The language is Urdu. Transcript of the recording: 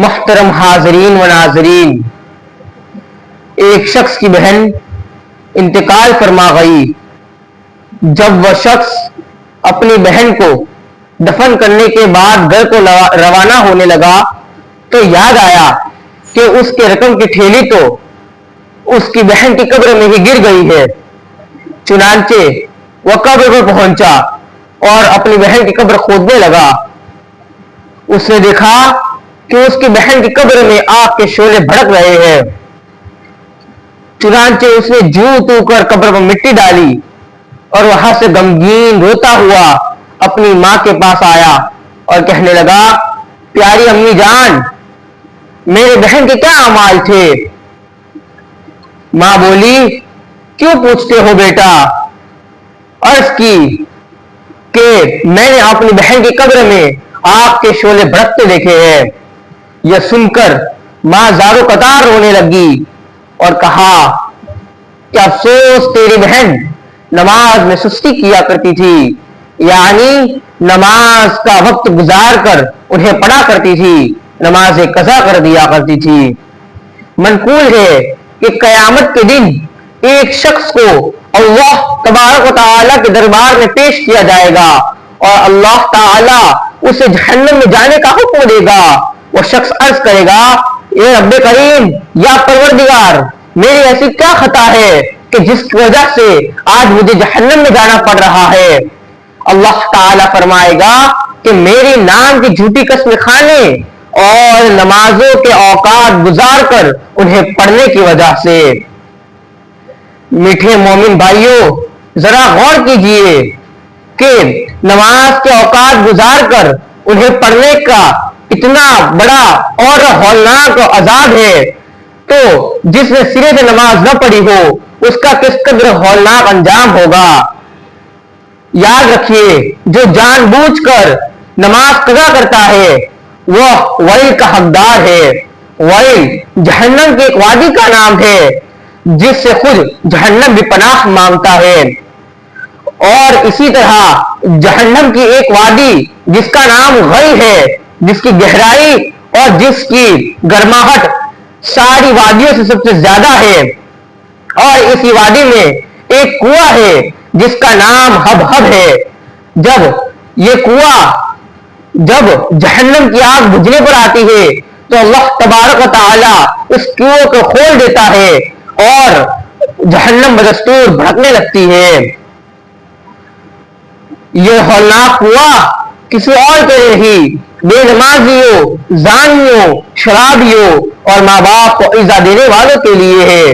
محترم حاضرین و ناظرین، ایک شخص کی بہن انتقال فرما گئی۔ جب وہ شخص اپنی بہن کو دفن کرنے کے بعد گھر کو روانہ ہونے لگا تو یاد آیا کہ اس کے رقم کی تھیلی تو اس کی بہن کی قبر میں ہی گر گئی ہے۔ چنانچہ وہ قبر پر پہنچا اور اپنی بہن کی قبر کھودنے لگا۔ اس نے دیکھا کہ اس کی بہن کی قبر میں آگ کے شعلے بھڑک رہے ہیں۔ چنانچہ اس نے جو تو کر قبر پر مٹی ڈالی اور وہاں سے غمگین روتا ہوا اپنی ماں کے پاس آیا اور کہنے لگا، پیاری امی جان، میرے بہن کے کیا اعمال تھے؟ ماں بولی، کیوں پوچھتے ہو بیٹا؟ عرض کی کہ میں نے اپنی بہن کی قبر میں آگ کے شعلے بھڑکتے دیکھے ہیں۔ یہ سن کر ماں زارو قطار رونے لگی اور کہا کہ افسوس تیری بہن نماز میں سستی کیا کرتی تھی، یعنی نماز کا وقت گزار کر انہیں پڑھا کرتی تھی، نماز قضا کر دیا کرتی تھی۔ منقول ہے کہ قیامت کے دن ایک شخص کو اللہ تبارک و تعالیٰ کے دربار میں پیش کیا جائے گا اور اللہ تعالیٰ اسے جہنم میں جانے کا حکم دے گا۔ وہ شخص عرض کرے گا، اے رب کریم، یا پروردگار، میری ایسی کیا خطا ہے کہ جس کی وجہ سے آج مجھے جہنم میں جانا پڑ رہا ہے؟ اللہ تعالیٰ فرمائے گا کہ میری نام کی جھوٹی قسم کھانے اور نمازوں کے اوقات گزار کر انہیں پڑھنے کی وجہ سے۔ میٹھے مومن بھائیوں، ذرا غور کیجئے کہ نماز کے اوقات گزار کر انہیں پڑھنے کا اتنا بڑا اور ہولناک عذاب ہے، تو جس نے سرے سے نماز نہ پڑھی ہو اس کا کس قدر ہولناک انجام ہوگا۔ یاد رکھیے، جو جان بوجھ کر نماز قضا کرتا ہے وہ ویل کا حقدار ہے۔ ویل جہنم کی ایک وادی کا نام ہے جس سے خود جہنم بھی پناہ مانگتا ہے، اور اسی طرح جہنم کی ایک وادی جس کا نام غی ہے، جس کی گہرائی اور جس کی گرماہٹ ساری وادیوں سے سب سے زیادہ ہے، اور اسی وادی میں ایک کنواں ہے جس کا نام ہب ہے۔ جب یہ کنواں جہنم کی آگ بجھنے پر آتی ہے تو اللہ تبارک و تعالی اس کنویں کو کھول دیتا ہے اور جہنم بدستور بھڑکنے لگتی ہے۔ یہ ہولناک کنواں کسی اور کے نہیں، بے نمازیوں، زانیوں، شرابیوں اور ماں باپ کو ایذا دینے والوں کے لیے ہے۔